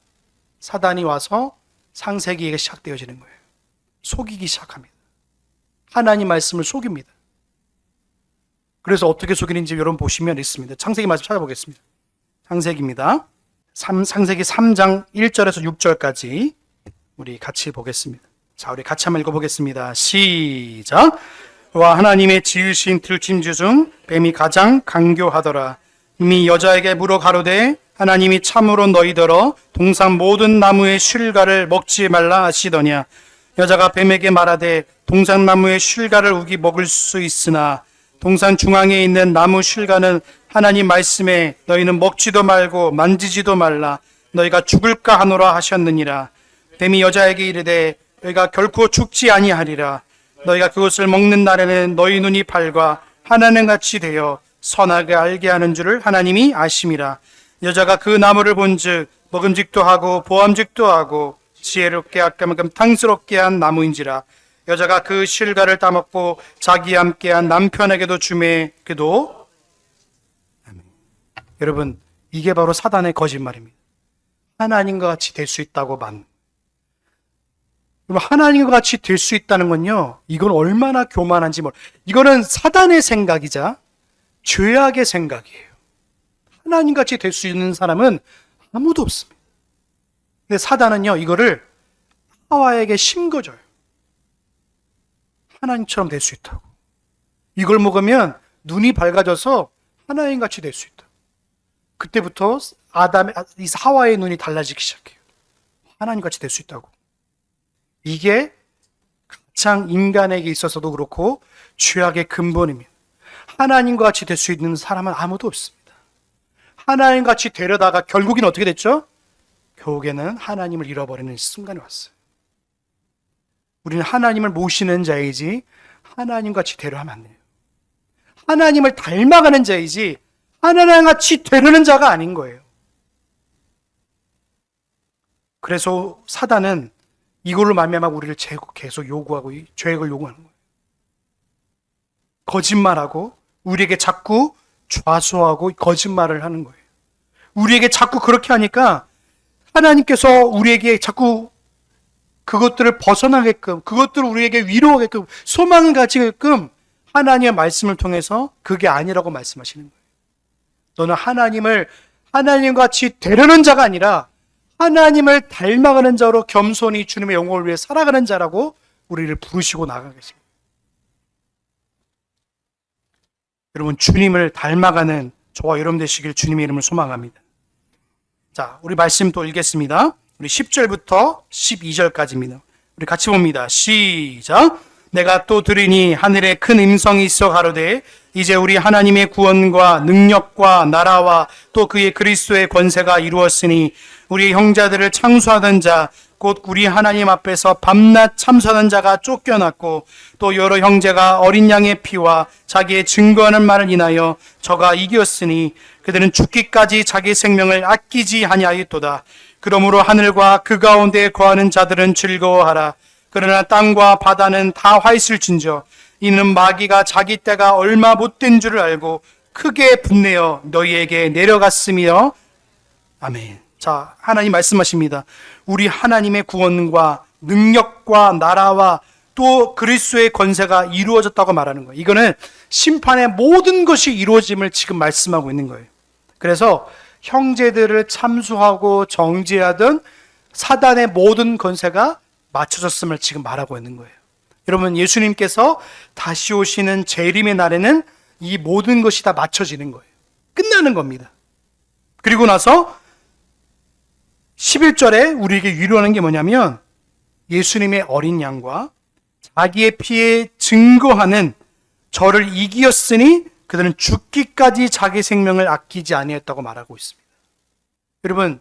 사단이 와서 창세기가 시작되어지는 거예요. 속이기 시작합니다. 하나님 말씀을 속입니다. 그래서 어떻게 속이는지 여러분 보시면 있습니다. 창세기 말씀 찾아보겠습니다. 창세기입니다. 창세기 3장 1절에서 6절까지 우리 같이 보겠습니다. 자, 우리 같이 한번 읽어보겠습니다. 시작. 와 하나님의 지으신 들짐승 중 뱀이 가장 강교하더라. 이미 여자에게 물어 가로되 하나님이 참으로 너희더러 동산 모든 나무의 실과를 먹지 말라 하시더냐. 여자가 뱀에게 말하되 동산 나무의 실과를 우기 먹을 수 있으나 동산 중앙에 있는 나무 실과는 하나님 말씀에 너희는 먹지도 말고 만지지도 말라 너희가 죽을까 하노라 하셨느니라. 뱀이 여자에게 이르되 너희가 결코 죽지 아니하리라. 너희가 그것을 먹는 날에는 너희 눈이 밝아 하나님 같이 되어 선하게 알게 하는 줄을 하나님이 아심이라. 여자가 그 나무를 본즉 먹음직도 하고 보암직도 하고 지혜롭게 아까만큼 탕스럽게 한 나무인지라. 여자가 그 실과를 따먹고 자기와 함께한 남편에게도 주매 그도. 여러분, 이게 바로 사단의 거짓말입니다. 하나님과 같이 될 수 있다고 하나님과 같이 될 수 있다는 건요, 이건 얼마나 교만한지 이거는 사단의 생각이자 죄악의 생각이에요. 하나님같이 될 수 있는 사람은 아무도 없습니다. 근데 사단은요, 이거를 하와에게 심겨줘요. 하나님처럼 될 수 있다고. 이걸 먹으면 눈이 밝아져서 하나님같이 될 수 있다. 그때부터 하와의 눈이 달라지기 시작해요. 하나님같이 될 수 있다고. 이게 가장 인간에게 있어서도 그렇고 죄악의 근본입니다. 하나님과 같이 될 수 있는 사람은 아무도 없습니다. 하나님과 같이 되려다가 결국엔 어떻게 됐죠? 결국에는 하나님을 잃어버리는 순간이 왔어요. 우리는 하나님을 모시는 자이지 하나님과 같이 되려 하면 안 돼요. 하나님을 닮아가는 자이지 하나님과 같이 되려는 자가 아닌 거예요. 그래서 사단은 이걸로 말미암아 우리를 계속 요구하고 죄악을 요구하는 거예요. 거짓말하고 우리에게 자꾸 좌소하고 거짓말을 하는 거예요. 우리에게 자꾸 그렇게 하니까 하나님께서 우리에게 자꾸 그것들을 벗어나게끔, 그것들을 우리에게 위로하게끔, 소망을 가지게끔 하나님의 말씀을 통해서 그게 아니라고 말씀하시는 거예요. 너는 하나님과 같이 되려는 자가 아니라 하나님을 닮아가는 자로 겸손히 주님의 영광을 위해 살아가는 자라고 우리를 부르시고 나가 계십니다. 여러분, 주님을 닮아가는, 저와 여러분 되시길 주님의 이름을 소망합니다. 자, 우리 말씀 또 읽겠습니다. 우리 10절부터 12절까지입니다. 우리 같이 봅니다. 시작. 내가 또 들으니 하늘에 큰 음성이 있어 가로되 이제 우리 하나님의 구원과 능력과 나라와 또 그의 그리스도의 권세가 이루었으니 우리 형제들을 창수하던 자 곧 우리 하나님 앞에서 밤낮 참선하는 자가 쫓겨났고 또 여러 형제가 어린 양의 피와 자기의 증거하는 말을 인하여 저가 이겼으니 그들은 죽기까지 자기 생명을 아끼지 아니하였도다. 그러므로 하늘과 그 가운데 거하는 자들은 즐거워하라. 그러나 땅과 바다는 다 화있을진저 이는 마귀가 자기 때가 얼마 못된 줄을 알고 크게 분내어 너희에게 내려갔으며. 아멘. 자, 하나님 말씀하십니다. 우리 하나님의 구원과 능력과 나라와 또 그리스도의 권세가 이루어졌다고 말하는 거예요. 이거는 심판의 모든 것이 이루어짐을 지금 말씀하고 있는 거예요. 그래서 형제들을 참수하고 정죄하던 사단의 모든 권세가 맞춰졌음을 지금 말하고 있는 거예요. 여러분, 예수님께서 다시 오시는 재림의 날에는 이 모든 것이 다 맞춰지는 거예요. 끝나는 겁니다. 그리고 나서 11절에 우리에게 위로하는 게 뭐냐면 예수님의 어린 양과 자기의 피에 증거하는 저를 이기었으니 그들은 죽기까지 자기 생명을 아끼지 아니했다고 말하고 있습니다. 여러분,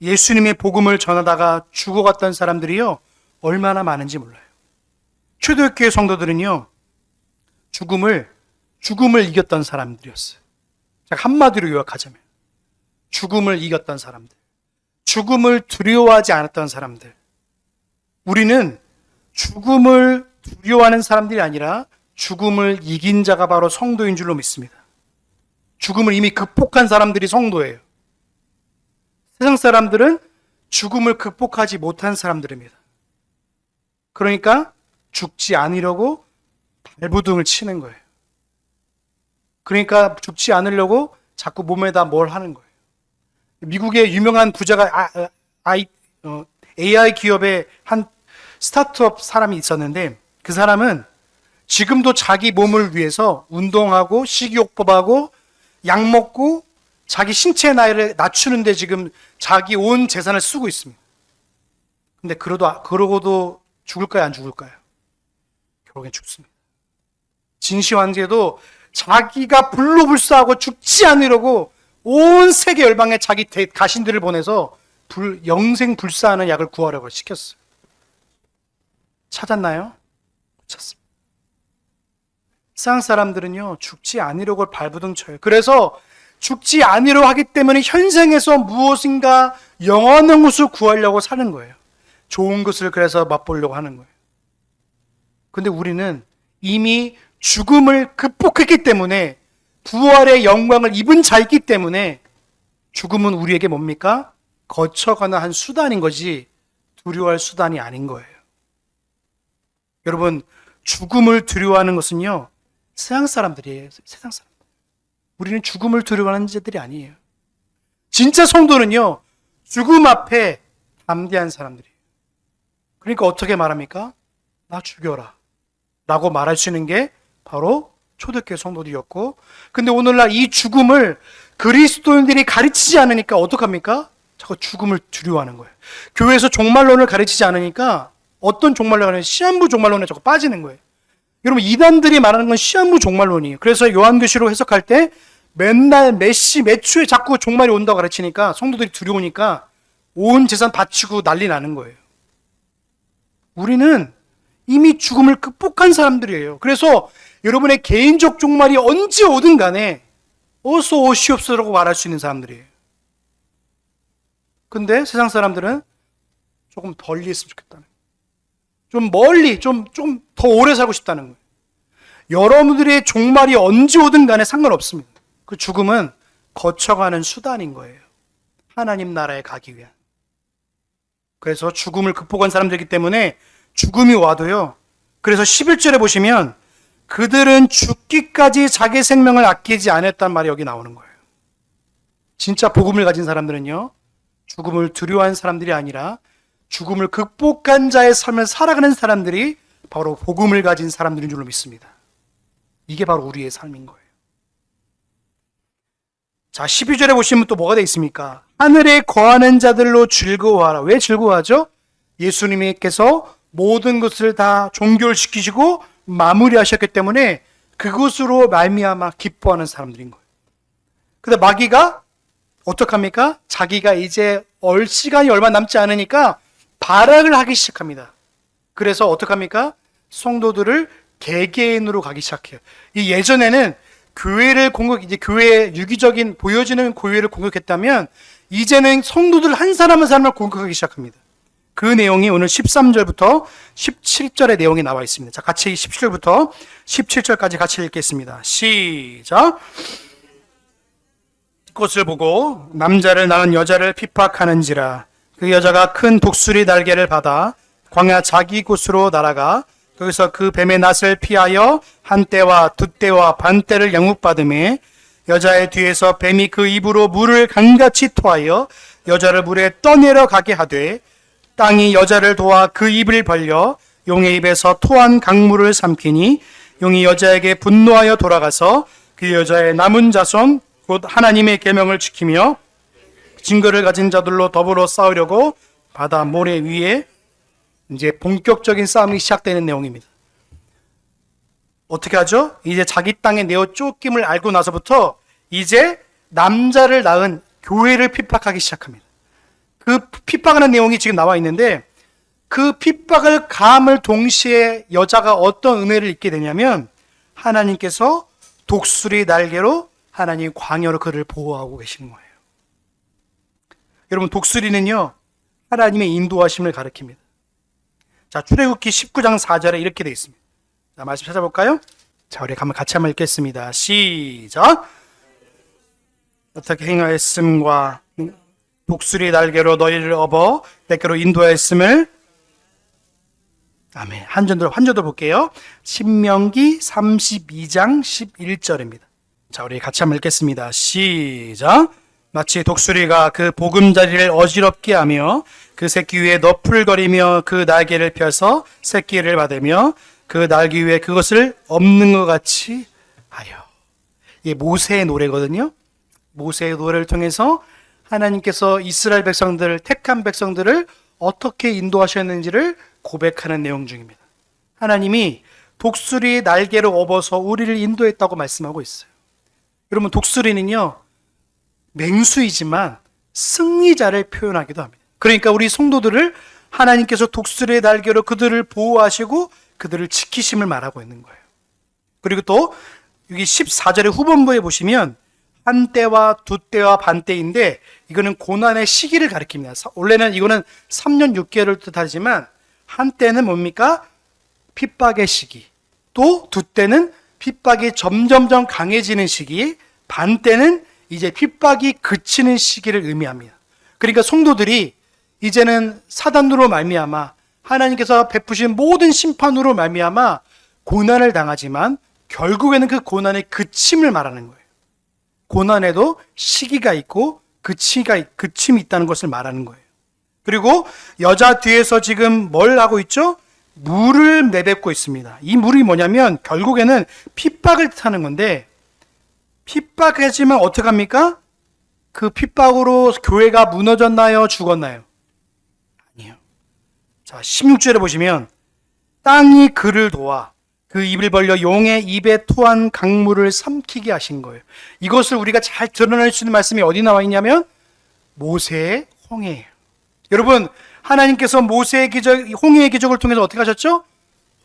예수님의 복음을 전하다가 죽어갔던 사람들이요 얼마나 많은지 몰라요. 초대교회 성도들은요 죽음을 이겼던 사람들이었어요. 한마디로 요약하자면 죽음을 이겼던 사람들, 죽음을 두려워하지 않았던 사람들. 우리는 죽음을 두려워하는 사람들이 아니라 죽음을 이긴 자가 바로 성도인 줄로 믿습니다. 죽음을 이미 극복한 사람들이 성도예요. 세상 사람들은 죽음을 극복하지 못한 사람들입니다. 그러니까 죽지 않으려고 발부둥을 치는 거예요. 그러니까 죽지 않으려고 자꾸 몸에다 뭘 하는 거예요. 미국의 유명한 부자가 AI 기업의 한 스타트업 사람이 있었는데 그 사람은 지금도 자기 몸을 위해서 운동하고 식이요법하고 약 먹고 자기 신체 나이를 낮추는데 지금 자기 온 재산을 쓰고 있습니다. 근데 그러고도 죽을까요? 안 죽을까요? 결국엔 죽습니다. 진시황제도 자기가 불로불사하고 죽지 않으려고 온 세계 열방에 자기 가신들을 보내서 영생 불사하는 약을 구하려고 시켰어요. 찾았나요? 못 찾습니다. 세상 사람들은요 죽지 않으려고 발부둥 쳐요. 그래서 죽지 않으려고 하기 때문에 현생에서 무엇인가 영원한 것을 구하려고 사는 거예요. 좋은 것을 그래서 맛보려고 하는 거예요. 근데 우리는 이미 죽음을 극복했기 때문에 부활의 영광을 입은 자이기 때문에 죽음은 우리에게 뭡니까? 거쳐가는 한 수단인 거지 두려워할 수단이 아닌 거예요. 여러분, 죽음을 두려워하는 것은요 세상 사람들이에요. 세상 사람들. 우리는 죽음을 두려워하는 자들이 아니에요. 진짜 성도는요 죽음 앞에 담대한 사람들이에요. 그러니까 어떻게 말합니까? 나 죽여라 라고 말할 수 있는 게 바로 초대교회 성도들이었고, 근데 오늘날 이 죽음을 그리스도인들이 가르치지 않으니까 어떡합니까? 자꾸 죽음을 두려워하는 거예요. 교회에서 종말론을 가르치지 않으니까 어떤 종말론을 시한부 종말론에 자꾸 빠지는 거예요. 여러분, 이단들이 말하는 건 시한부 종말론이에요. 그래서 요한계시록 해석할 때 맨날 몇 초에 자꾸 종말이 온다고 가르치니까 성도들이 두려우니까 온 재산 바치고 난리 나는 거예요. 우리는 이미 죽음을 극복한 사람들이에요. 그래서 여러분의 개인적 종말이 언제 오든 간에 어서 오시옵소서라고 말할 수 있는 사람들이에요. 근데 세상 사람들은 조금 덜리 했으면 좋겠다는 거예요. 좀 멀리, 좀 더 오래 살고 싶다는 거예요. 여러분들의 종말이 언제 오든 간에 상관없습니다. 그 죽음은 거쳐가는 수단인 거예요. 하나님 나라에 가기 위한. 그래서 죽음을 극복한 사람들이기 때문에 죽음이 와도요. 그래서 11절에 보시면 그들은 죽기까지 자기 생명을 아끼지 않았단 말이 여기 나오는 거예요. 진짜 복음을 가진 사람들은요. 죽음을 두려워하는 사람들이 아니라 죽음을 극복한 자의 삶을 살아가는 사람들이 바로 복음을 가진 사람들인 줄로 믿습니다. 이게 바로 우리의 삶인 거예요. 자, 12절에 보시면 또 뭐가 되어 있습니까? 하늘에 거하는 자들로 즐거워하라. 왜 즐거워하죠? 예수님께서 모든 것을 다 종결시키시고 마무리하셨기 때문에 그것으로 말미암아 기뻐하는 사람들인 거예요. 근데 마귀가 어떡합니까? 자기가 이제 시간이 얼마 남지 않으니까 발악을 하기 시작합니다. 그래서 어떡합니까? 성도들을 개개인으로 가기 시작해요. 이 예전에는 교회를 이제 교회의 유기적인 보여지는 교회를 공격했다면 이제는 성도들 한 사람 한 사람을 공격하기 시작합니다. 그 내용이 오늘 13절부터 17절의 내용이 나와 있습니다. 자, 같이 17절부터 17절까지 같이 읽겠습니다. 시작. 꽃을 보고 남자를 낳은 여자를 핍박하는지라. 그 여자가 큰 독수리 날개를 받아 광야 자기 곳으로 날아가 거기서 그 뱀의 낫을 피하여 한 때와 두 때와 반 때를 영육받음에 여자의 뒤에서 뱀이 그 입으로 물을 강같이 토하여 여자를 물에 떠내려 가게 하되 땅이 여자를 도와 그 입을 벌려 용의 입에서 토한 강물을 삼키니 용이 여자에게 분노하여 돌아가서 그 여자의 남은 자손 곧 하나님의 계명을 지키며 증거를 가진 자들로 더불어 싸우려고 바다 모래 위에 이제 본격적인 싸움이 시작되는 내용입니다. 어떻게 하죠? 이제 자기 땅에 내어 쫓김을 알고 나서부터 이제 남자를 낳은 교회를 핍박하기 시작합니다. 그 핍박하는 내용이 지금 나와 있는데 그 핍박을 감을 동시에 여자가 어떤 은혜를 입게 되냐면 하나님께서 독수리 날개로 하나님 광야로 그를 보호하고 계시는 거예요. 여러분, 독수리는요 하나님의 인도하심을 가리킵니다. 자, 출애굽기 19장 4절에 이렇게 되어 있습니다. 자, 말씀 찾아볼까요? 자, 우리 같이 한번 읽겠습니다. 시작. 어떻게 행하였음과 독수리 날개로 너희를 업어 내게로 인도하였음을. 아멘. 한 절 더 볼게요. 신명기 32장 11절입니다. 자, 우리 같이 한번 읽겠습니다. 시작. 마치 독수리가 그 보금자리를 어지럽게 하며 그 새끼 위에 너풀거리며 그 날개를 펴서 새끼를 받으며 그 날개 위에 그것을 엎는 것 같이 하여. 이게 모세의 노래거든요. 모세의 노래를 통해서 하나님께서 이스라엘 백성들을, 택한 백성들을 어떻게 인도하셨는지를 고백하는 내용 중입니다. 하나님이 독수리 날개로 업어서 우리를 인도했다고 말씀하고 있어요. 여러분, 독수리는요 맹수이지만 승리자를 표현하기도 합니다. 그러니까 우리 성도들을 하나님께서 독수리의 날개로 그들을 보호하시고 그들을 지키심을 말하고 있는 거예요. 그리고 또 여기 14절의 후반부에 보시면 한 때와 두 때와 반 때인데 이거는 고난의 시기를 가리킵니다. 원래는 이거는 3년 6개월을 뜻하지만 한 때는 뭡니까? 핍박의 시기. 또 두 때는 핍박이 점점점 강해지는 시기. 반 때는 이제 핍박이 그치는 시기를 의미합니다. 그러니까 성도들이 이제는 사단으로 말미암아 하나님께서 베푸신 모든 심판으로 말미암아 고난을 당하지만 결국에는 그 고난의 그침을 말하는 거예요. 고난에도 시기가 있고 그침이 있다는 것을 말하는 거예요. 그리고 여자 뒤에서 지금 뭘 하고 있죠? 물을 내뱉고 있습니다. 이 물이 뭐냐면 결국에는 핍박을 뜻하는 건데 핍박하지만 어떡합니까? 그 핍박으로 교회가 무너졌나요? 죽었나요? 아니요. 자, 16절에 보시면 땅이 그를 도와 그 입을 벌려 용의 입에 토한 강물을 삼키게 하신 거예요. 이것을 우리가 잘 드러낼 수 있는 말씀이 어디 나와 있냐면 모세의 홍해예요. 여러분, 하나님께서 모세의 기적, 홍해의 기적을 통해서 어떻게 하셨죠?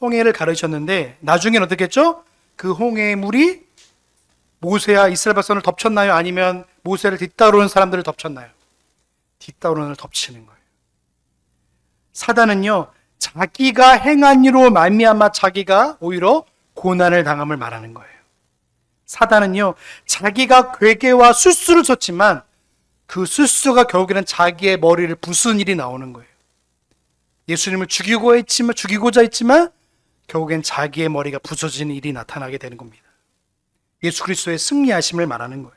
홍해를 가르쳤는데 나중에는 어떻게 했죠? 그 홍해의 물이 모세와 이스라엘 백성을 덮쳤나요? 아니면 모세를 뒤따르는 사람들을 덮쳤나요? 뒤따르는 덮치는 거예요. 사단은요 자기가 행한 일로 말미암아 자기가 오히려 고난을 당함을 말하는 거예요. 사단은요 자기가 괴계와 술수를 썼지만 그 술수가 결국에는 자기의 머리를 부수는 일이 나오는 거예요. 예수님을 죽이고자 했지만 결국엔 자기의 머리가 부서지는 일이 나타나게 되는 겁니다. 예수 그리스도의 승리하심을 말하는 거예요.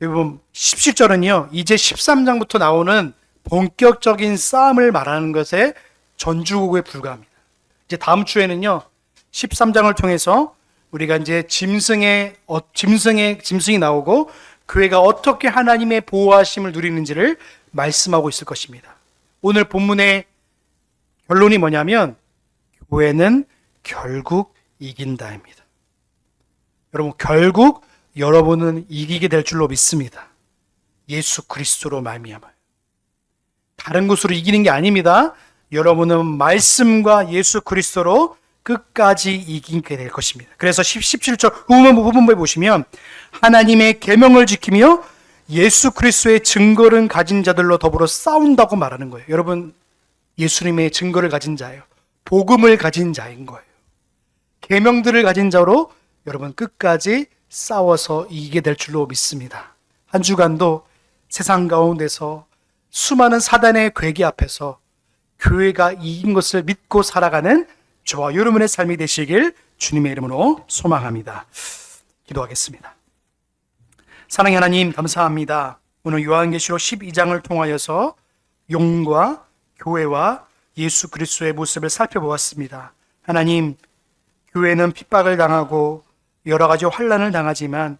여러분, 17절은요 이제 13장부터 나오는 본격적인 싸움을 말하는 것에 전주곡에 불과합니다. 이제 다음 주에는요 13장을 통해서 우리가 이제 짐승이 나오고 교회가 어떻게 하나님의 보호하심을 누리는지를 말씀하고 있을 것입니다. 오늘 본문의 결론이 뭐냐면 교회는 결국 이긴다입니다. 여러분, 결국 여러분은 이기게 될 줄로 믿습니다. 예수 그리스도로 말미암아요. 다른 것으로 이기는 게 아닙니다. 여러분은 말씀과 예수 그리스도로 끝까지 이기게 될 것입니다. 그래서 17절 후반부에 보시면 하나님의 계명을 지키며 예수 그리스도의 증거를 가진 자들로 더불어 싸운다고 말하는 거예요. 여러분, 예수님의 증거를 가진 자예요. 복음을 가진 자인 거예요. 계명들을 가진 자로 여러분 끝까지 싸워서 이기게 될 줄로 믿습니다. 한 주간도 세상 가운데서 수많은 사단의 괴기 앞에서 교회가 이긴 것을 믿고 살아가는 저와 여러분의 삶이 되시길 주님의 이름으로 소망합니다. 기도하겠습니다. 사랑의 하나님, 감사합니다. 오늘 요한계시록 12장을 통하여서 용과 교회와 예수 그리스도의 모습을 살펴보았습니다. 하나님, 교회는 핍박을 당하고 여러 가지 환난을 당하지만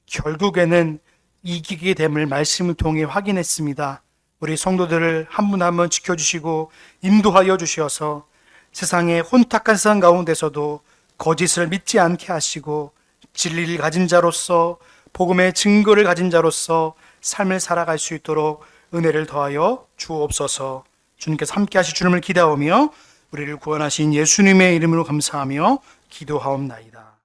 결국에는 이기게 됨을 말씀을 통해 확인했습니다. 우리 성도들을 한 분 한 분 지켜주시고 인도하여 주셔서 세상의 혼탁한 세상 가운데서도 거짓을 믿지 않게 하시고 진리를 가진 자로서 복음의 증거를 가진 자로서 삶을 살아갈 수 있도록 은혜를 더하여 주옵소서. 주님께서 함께 하실 주님을 기대하며 우리를 구원하신 예수님의 이름으로 감사하며 기도하옵나이다.